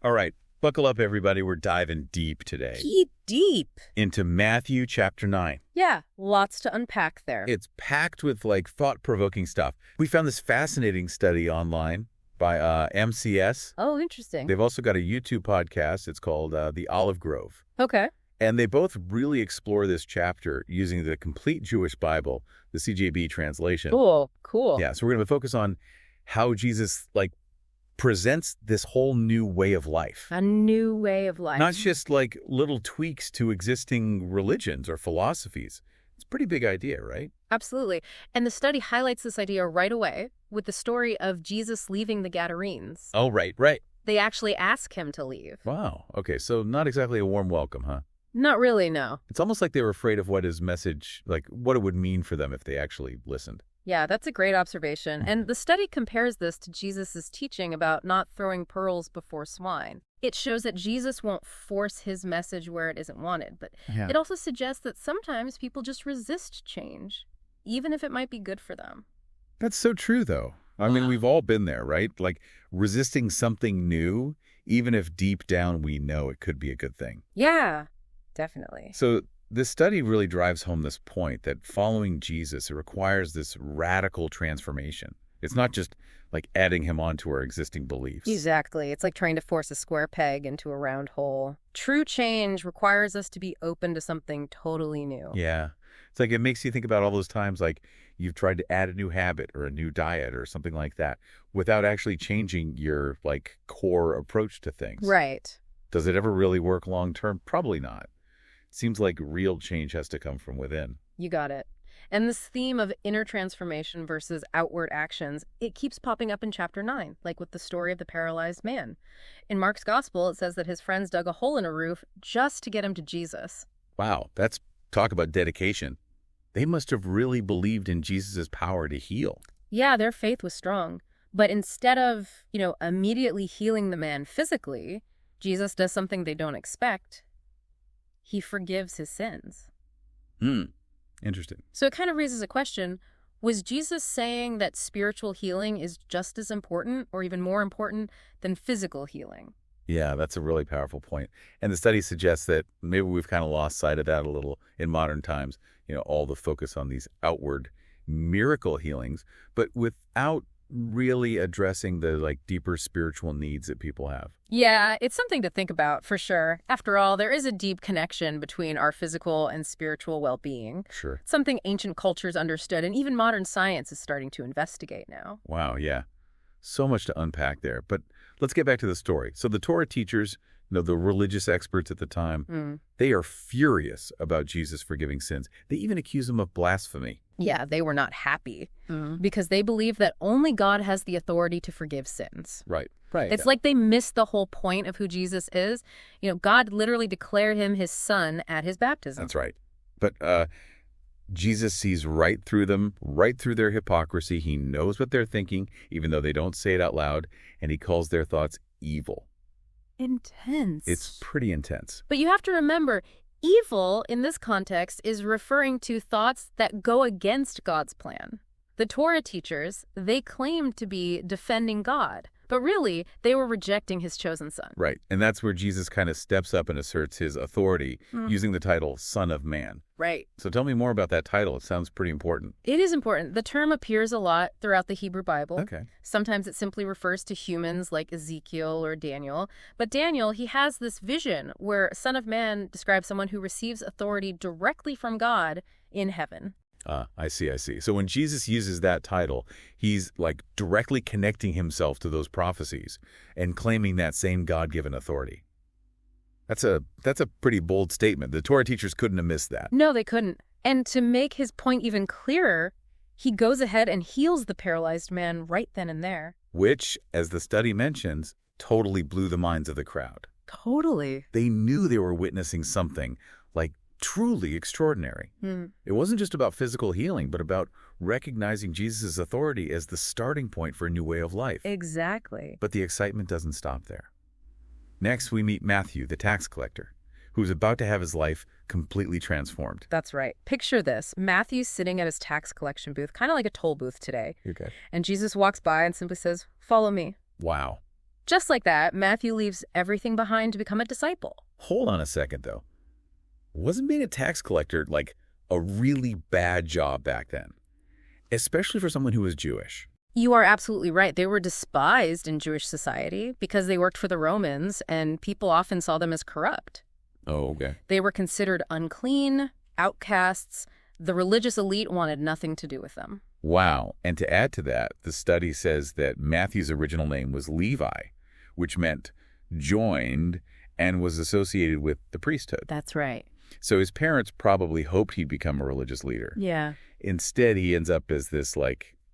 All right, buckle up, everybody. We're diving deep today Deep. into Matthew chapter 9. Yeah, lots to unpack there. It's packed with, thought-provoking stuff. We found this fascinating study online by MCS. Oh, interesting. They've also got a YouTube podcast. It's called The Olive Grove. Okay. And they both really explore this chapter using the complete Jewish Bible, the CJB translation. Cool. Yeah, so we're going to focus on how Jesus, presents this whole new way of life. A new way of life. Not just little tweaks to existing religions or philosophies. It's a pretty big idea, right? Absolutely. And the study highlights this idea right away with the story of Jesus leaving the Gadarenes. Oh, right. They actually ask him to leave. Wow. Okay, so not exactly a warm welcome, huh? Not really, no. It's almost like they were afraid of what his message, what it would mean for them if they actually listened. Yeah, that's a great observation. And the study compares this to Jesus' teaching about not throwing pearls before swine. It shows that Jesus won't force his message where it isn't wanted, but it also suggests that sometimes people just resist change, even if it might be good for them. That's so true, though. I mean, we've all been there, right? Resisting something new, even if deep down we know it could be a good thing. Yeah, definitely. So this study really drives home this point that following Jesus, it requires this radical transformation. It's not just adding him onto our existing beliefs. Exactly. It's like trying to force a square peg into a round hole. True change requires us to be open to something totally new. Yeah. It's it makes you think about all those times you've tried to add a new habit or a new diet or something like that without actually changing your core approach to things. Right. Does it ever really work long term? Probably not. Seems like real change has to come from within. You got it. And this theme of inner transformation versus outward actions, it keeps popping up in chapter 9, like with the story of the paralyzed man. In Mark's gospel, it says that his friends dug a hole in a roof just to get him to Jesus. Wow, that's talk about dedication. They must have really believed in Jesus' power to heal. Yeah, their faith was strong. But instead of, immediately healing the man physically, Jesus does something they don't expect. He forgives his sins. Interesting. So it kind of raises a question. Was Jesus saying that spiritual healing is just as important or even more important than physical healing? Yeah, that's a really powerful point. And the study suggests that maybe we've kind of lost sight of that a little in modern times, all the focus on these outward miracle healings, but without really addressing the deeper spiritual needs that people have. Yeah, it's something to think about for sure. After all, there is a deep connection between our physical and spiritual well-being. Sure. Something ancient cultures understood and even modern science is starting to investigate now. Wow, yeah. So much to unpack there. But let's get back to the story. So the Torah teachers, the religious experts at the time, they are furious about Jesus forgiving sins. They even accuse him of blasphemy. Yeah, they were not happy because they believe that only God has the authority to forgive sins. Right. It's like they missed the whole point of who Jesus is. God literally declared him his son at his baptism. That's right. But Jesus sees right through them, right through their hypocrisy. He knows what they're thinking, even though they don't say it out loud, and he calls their thoughts evil. Intense. It's pretty intense. But you have to remember, evil in this context is referring to thoughts that go against God's plan. The Torah teachers, they claimed to be defending God, but really, they were rejecting his chosen son. Right. And that's where Jesus kind of steps up and asserts his authority using the title Son of Man. Right. So tell me more about that title. It sounds pretty important. It is important. The term appears a lot throughout the Hebrew Bible. Okay. Sometimes it simply refers to humans like Ezekiel or Daniel. But Daniel, he has this vision where Son of Man describes someone who receives authority directly from God in heaven. I see. So when Jesus uses that title, he's directly connecting himself to those prophecies and claiming that same God-given authority. That's a pretty bold statement. The Torah teachers couldn't have missed that. No, they couldn't. And to make his point even clearer, he goes ahead and heals the paralyzed man right then and there. Which, as the study mentions, totally blew the minds of the crowd. Totally. They knew they were witnessing something truly extraordinary. It wasn't just about physical healing, but about recognizing Jesus' authority as the starting point for a new way of life. Exactly. But the excitement doesn't stop there. Next, we meet Matthew, the tax collector, who's about to have his life completely transformed. That's right. Picture this. Matthew's sitting at his tax collection booth, kind of like a toll booth today. Okay. And Jesus walks by and simply says, "Follow me." Wow. Just like that, Matthew leaves everything behind to become a disciple. Hold on a second, though. Wasn't being a tax collector like a really bad job back then? Especially for someone who was Jewish. You are absolutely right. They were despised in Jewish society because they worked for the Romans, and people often saw them as corrupt. Oh, okay. They were considered unclean, outcasts. The religious elite wanted nothing to do with them. Wow. And to add to that, the study says that Matthew's original name was Levi, which meant joined and was associated with the priesthood. That's right. So his parents probably hoped he'd become a religious leader. Yeah. Instead, he ends up as this,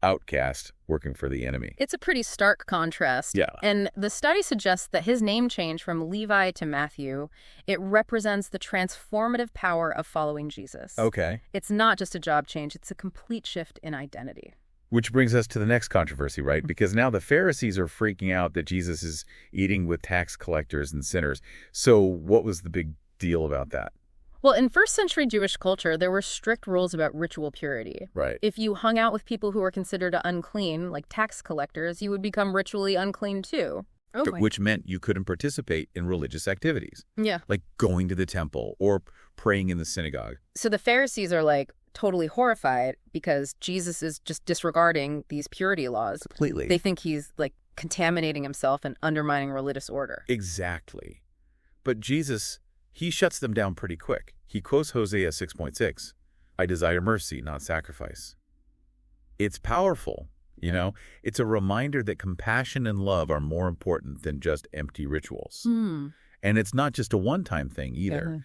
outcast working for the enemy. It's a pretty stark contrast. Yeah. And the study suggests that his name change from Levi to Matthew, it represents the transformative power of following Jesus. Okay. It's not just a job change, it's a complete shift in identity. Which brings us to the next controversy, right? Because now the Pharisees are freaking out that Jesus is eating with tax collectors and sinners. So what was the big deal about that? Well, in first century Jewish culture, there were strict rules about ritual purity. Right. If you hung out with people who were considered unclean, like tax collectors, you would become ritually unclean too. Oh, which meant you couldn't participate in religious activities. Yeah. Like going to the temple or praying in the synagogue. So the Pharisees are totally horrified because Jesus is just disregarding these purity laws. Completely. They think he's contaminating himself and undermining religious order. Exactly. But Jesus, he shuts them down pretty quick. He quotes Hosea 6.6, I desire mercy, not sacrifice. It's powerful, It's a reminder that compassion and love are more important than just empty rituals. And it's not just a one-time thing either.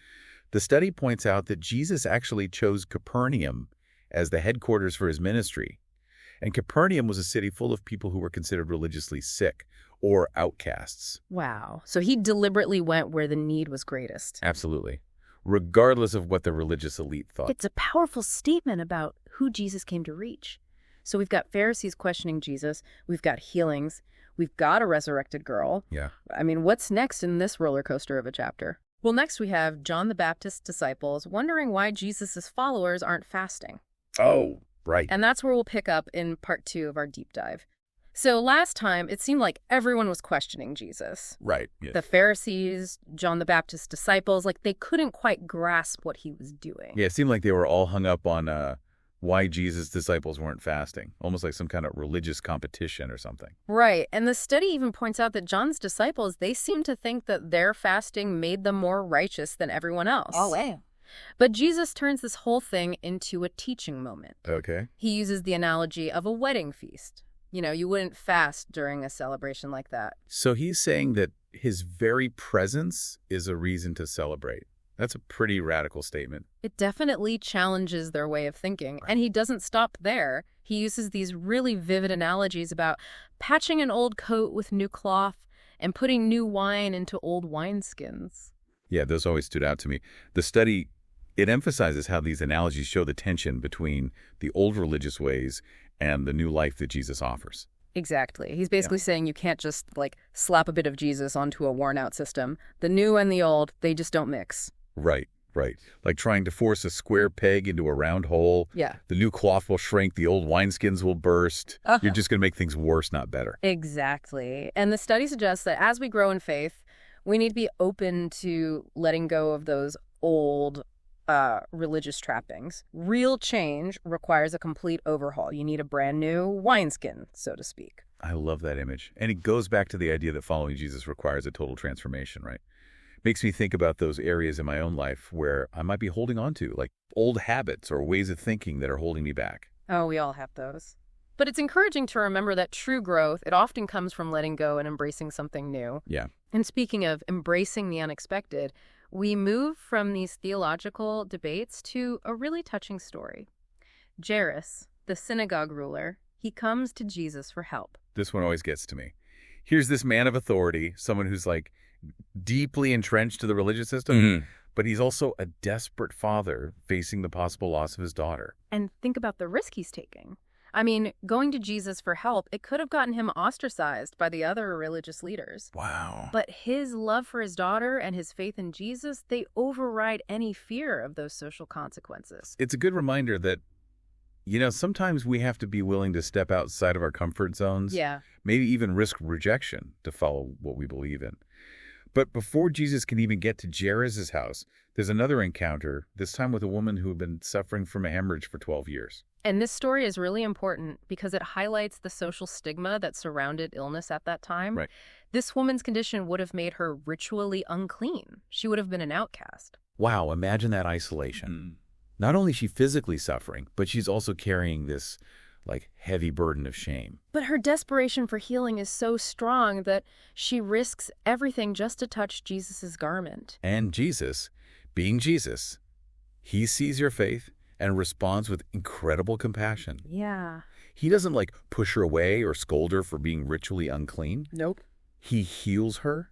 The study points out that Jesus actually chose Capernaum as the headquarters for his ministry. And Capernaum was a city full of people who were considered religiously sick or outcasts. Wow. So he deliberately went where the need was greatest. Absolutely. Regardless of what the religious elite thought. It's a powerful statement about who Jesus came to reach. So we've got Pharisees questioning Jesus. We've got healings. We've got a resurrected girl. Yeah. I mean, what's next in this roller coaster of a chapter? Well, next we have John the Baptist's disciples wondering why Jesus' followers aren't fasting. Oh, right. And that's where we'll pick up in part 2 of our deep dive. So last time, it seemed like everyone was questioning Jesus. Right. Yes. The Pharisees, John the Baptist's disciples, they couldn't quite grasp what he was doing. Yeah, it seemed like they were all hung up on why Jesus' disciples weren't fasting, almost like some kind of religious competition or something. Right. And the study even points out that John's disciples, they seem to think that their fasting made them more righteous than everyone else. Oh, wow. But Jesus turns this whole thing into a teaching moment. Okay. He uses the analogy of a wedding feast. You wouldn't fast during a celebration like that. So he's saying that his very presence is a reason to celebrate. That's a pretty radical statement. It definitely challenges their way of thinking. And he doesn't stop there. He uses these really vivid analogies about patching an old coat with new cloth and putting new wine into old wineskins. Yeah, those always stood out to me. The study, it emphasizes how these analogies show the tension between the old religious ways and the new life that Jesus offers. Exactly. He's basically saying you can't just, slap a bit of Jesus onto a worn-out system. The new and the old, they just don't mix. Right. Like trying to force a square peg into a round hole. Yeah. The new cloth will shrink, the old wineskins will burst. You're just going to make things worse, not better. Exactly. And the study suggests that as we grow in faith, we need to be open to letting go of those old religious trappings. Real change requires a complete overhaul. You need a brand new wineskin, so to speak. I love that image. And it goes back to the idea that following Jesus requires a total transformation, right? Makes me think about those areas in my own life where I might be holding on to, like old habits or ways of thinking that are holding me back. Oh, we all have those. But it's encouraging to remember that true growth, it often comes from letting go and embracing something new. Yeah. And speaking of embracing the unexpected, we move from these theological debates to a really touching story. Jairus, the synagogue ruler, he comes to Jesus for help. This one always gets to me. Here's this man of authority, someone who's deeply entrenched to the religious system, but he's also a desperate father facing the possible loss of his daughter. And think about the risk he's taking. I mean, going to Jesus for help, it could have gotten him ostracized by the other religious leaders. Wow. But his love for his daughter and his faith in Jesus, they override any fear of those social consequences. It's a good reminder that Sometimes we have to be willing to step outside of our comfort zones, Yeah. maybe even risk rejection to follow what we believe in. But before Jesus can even get to Jairus' house, there's another encounter, this time with a woman who had been suffering from a hemorrhage for 12 years. And this story is really important because it highlights the social stigma that surrounded illness at that time. Right. This woman's condition would have made her ritually unclean. She would have been an outcast. Wow, imagine that isolation. Not only is she physically suffering, but she's also carrying this, heavy burden of shame. But her desperation for healing is so strong that she risks everything just to touch Jesus' garment. And Jesus, being Jesus, he sees your faith and responds with incredible compassion. Yeah. He doesn't, push her away or scold her for being ritually unclean. Nope. He heals her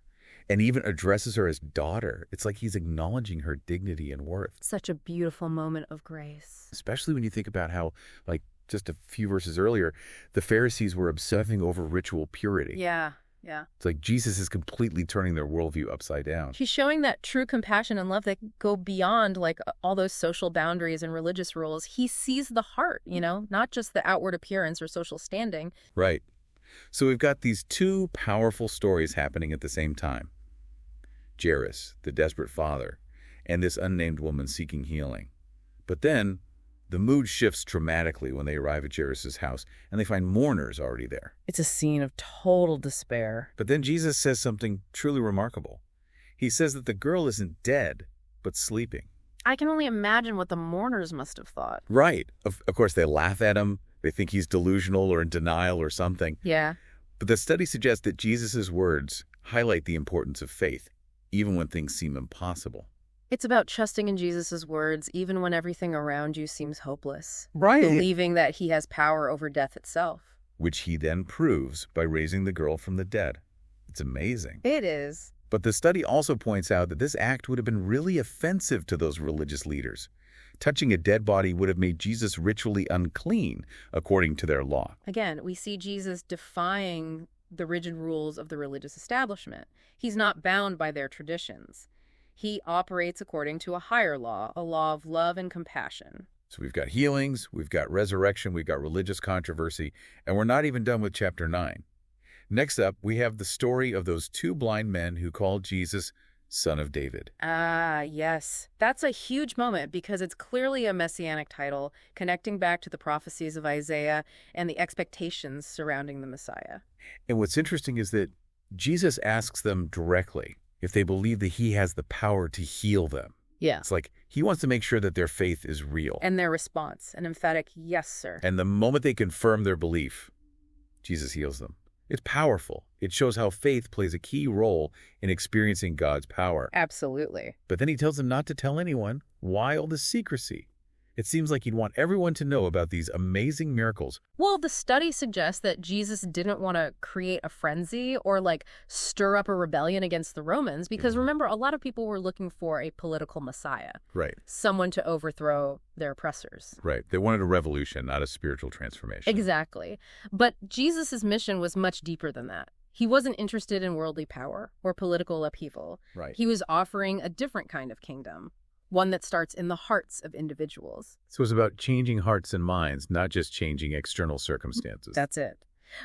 and even addresses her as daughter. It's like he's acknowledging her dignity and worth. Such a beautiful moment of grace. Especially when you think about how, just a few verses earlier, the Pharisees were obsessing over ritual purity. Yeah. It's like Jesus is completely turning their worldview upside down. He's showing that true compassion and love that go beyond all those social boundaries and religious rules. He sees the heart, not just the outward appearance or social standing. Right. So we've got these two powerful stories happening at the same time. Jairus, the desperate father, and this unnamed woman seeking healing. But then the mood shifts dramatically when they arrive at Jairus' house, and they find mourners already there. It's a scene of total despair. But then Jesus says something truly remarkable. He says that the girl isn't dead, but sleeping. I can only imagine what the mourners must have thought. Right. Of course, they laugh at him. They think he's delusional or in denial or something. Yeah. But the study suggests that Jesus' words highlight the importance of faith, even when things seem impossible. It's about trusting in Jesus' words, even when everything around you seems hopeless. Right. Believing that he has power over death itself. Which he then proves by raising the girl from the dead. It's amazing. It is. But the study also points out that this act would have been really offensive to those religious leaders. Touching a dead body would have made Jesus ritually unclean, according to their law. Again, we see Jesus defying the rigid rules of the religious establishment. He's not bound by their traditions. He operates according to a higher law, a law of love and compassion. So we've got healings, we've got resurrection, we've got religious controversy, and we're not even done with chapter 9. Next up, we have the story of those two blind men who called Jesus Son of David. Ah, yes. That's a huge moment because it's clearly a messianic title connecting back to the prophecies of Isaiah and the expectations surrounding the Messiah. And what's interesting is that Jesus asks them directly if they believe that he has the power to heal them. Yeah. It's like he wants to make sure that their faith is real. And their response, an emphatic yes, sir. And the moment they confirm their belief, Jesus heals them. It's powerful. It shows how faith plays a key role in experiencing God's power. Absolutely. But then he tells them not to tell anyone. Why all the secrecy? It seems like he'd want everyone to know about these amazing miracles. Well, the study suggests that Jesus didn't want to create a frenzy or stir up a rebellion against the Romans because remember, a lot of people were looking for a political messiah. Right. Someone to overthrow their oppressors. Right. They wanted a revolution, not a spiritual transformation. Exactly. But Jesus' mission was much deeper than that. He wasn't interested in worldly power or political upheaval. Right. He was offering a different kind of kingdom. One that starts in the hearts of individuals. So it's about changing hearts and minds, not just changing external circumstances. That's it.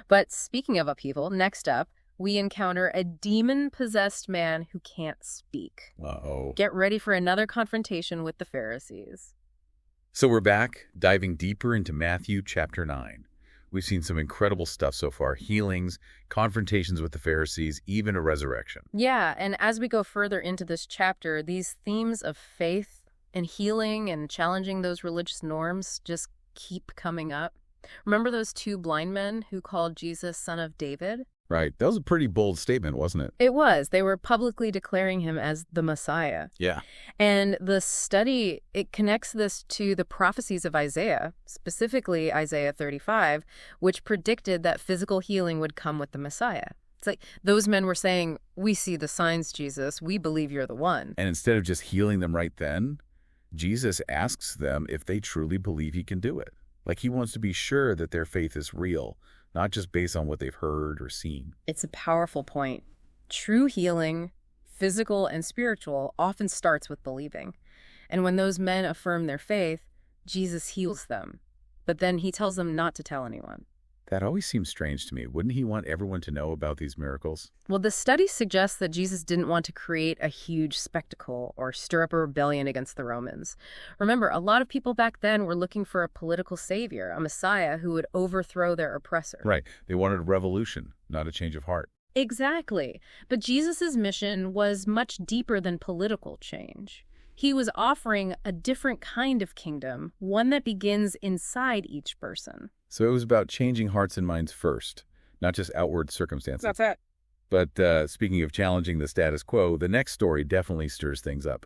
But speaking of upheaval, next up, we encounter a demon-possessed man who can't speak. Uh-oh. Get ready for another confrontation with the Pharisees. So we're back, diving deeper into Matthew chapter 9. We've seen some incredible stuff so far. Healings, confrontations with the Pharisees, even a resurrection. Yeah, and as we go further into this chapter, these themes of faith and healing and challenging those religious norms just keep coming up. Remember those two blind men who called Jesus Son of David? Right. That was a pretty bold statement, wasn't it? It was. They were publicly declaring him as the Messiah. Yeah. And the study, it connects this to the prophecies of Isaiah, specifically Isaiah 35, which predicted that physical healing would come with the Messiah. It's like those men were saying, we see the signs, Jesus. We believe you're the one. And instead of just healing them right then, Jesus asks them if they truly believe he can do it. Like he wants to be sure that their faith is real, not just based on what they've heard or seen. It's a powerful point. True healing, physical and spiritual, often starts with believing. And when those men affirm their faith, Jesus heals them. but then he tells them not to tell anyone. That always seems strange to me. Wouldn't he want everyone to know about these miracles? Well, the study suggests that Jesus didn't want to create a huge spectacle or stir up a rebellion against the Romans. Remember, a lot of people back then were looking for a political savior, a messiah who would overthrow their oppressor. Right. They wanted a revolution, not a change of heart. Exactly. But Jesus' mission was much deeper than political change. He was offering a different kind of kingdom, one that begins inside each person. So it was about changing hearts and minds first, not just outward circumstances. That's it. But speaking of challenging the status quo, the next story definitely stirs things up.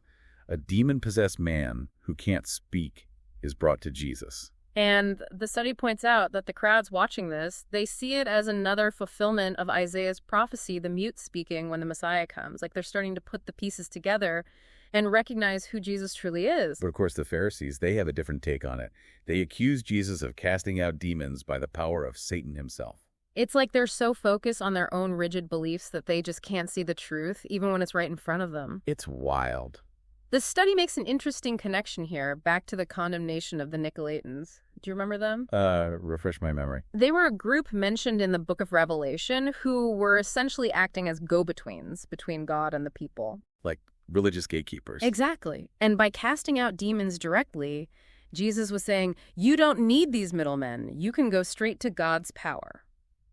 A demon-possessed man who can't speak is brought to Jesus. And the study points out that the crowds watching this, they see it as another fulfillment of Isaiah's prophecy, the mute speaking when the Messiah comes. Like they're starting to put the pieces together and recognize who Jesus truly is. But of course, the Pharisees, they have a different take on it. They accuse Jesus of casting out demons by the power of Satan himself. It's like they're so focused on their own rigid beliefs that they just can't see the truth, even when it's right in front of them. It's wild. The study makes an interesting connection here back to the condemnation of the Nicolaitans. Do you remember them? Refresh my memory. They were a group mentioned in the book of Revelation who were essentially acting as go-betweens between God and the people. Like religious gatekeepers. Exactly. And by casting out demons directly, Jesus was saying, you don't need these middlemen. You can go straight to God's power.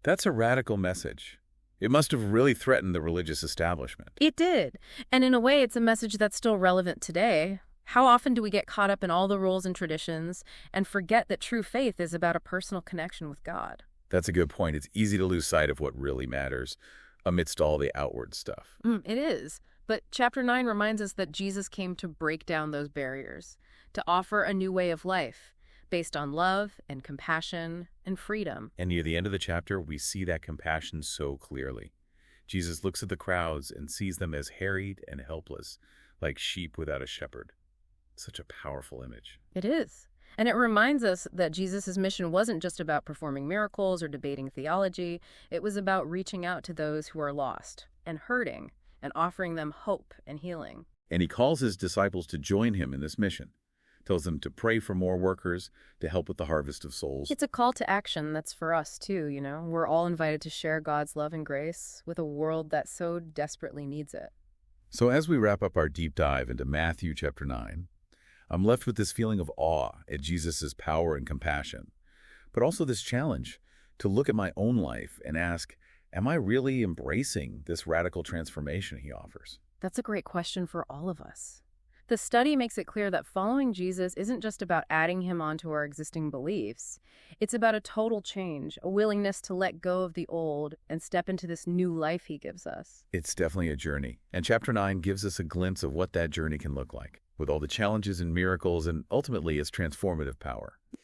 That's a radical message. It must have really threatened the religious establishment. It did. And in a way, it's a message that's still relevant today. How often do we get caught up in all the rules and traditions and forget that true faith is about a personal connection with God? That's a good point. It's easy to lose sight of what really matters amidst all the outward stuff. It is. But chapter 9 reminds us that Jesus came to break down those barriers, to offer a new way of life based on love and compassion and freedom. And near the end of the chapter, we see that compassion so clearly. Jesus looks at the crowds and sees them as harried and helpless, like sheep without a shepherd. Such a powerful image. It is. And it reminds us that Jesus' mission wasn't just about performing miracles or debating theology. It was about reaching out to those who are lost and hurting and offering them hope and healing. And he calls his disciples to join him in this mission. Tells them to pray for more workers to help with the harvest of souls. It's a call to action that's for us too, you know. We're all invited to share God's love and grace with a world that so desperately needs it. So as we wrap up our deep dive into Matthew chapter 9, I'm left with this feeling of awe at Jesus' power and compassion, but also this challenge to look at my own life and ask, am I really embracing this radical transformation he offers? That's a great question for all of us. The study makes it clear that following Jesus isn't just about adding him onto our existing beliefs. It's about a total change, a willingness to let go of the old and step into this new life he gives us. It's definitely a journey, and chapter 9 gives us a glimpse of what that journey can look like, with all the challenges and miracles and ultimately its transformative power.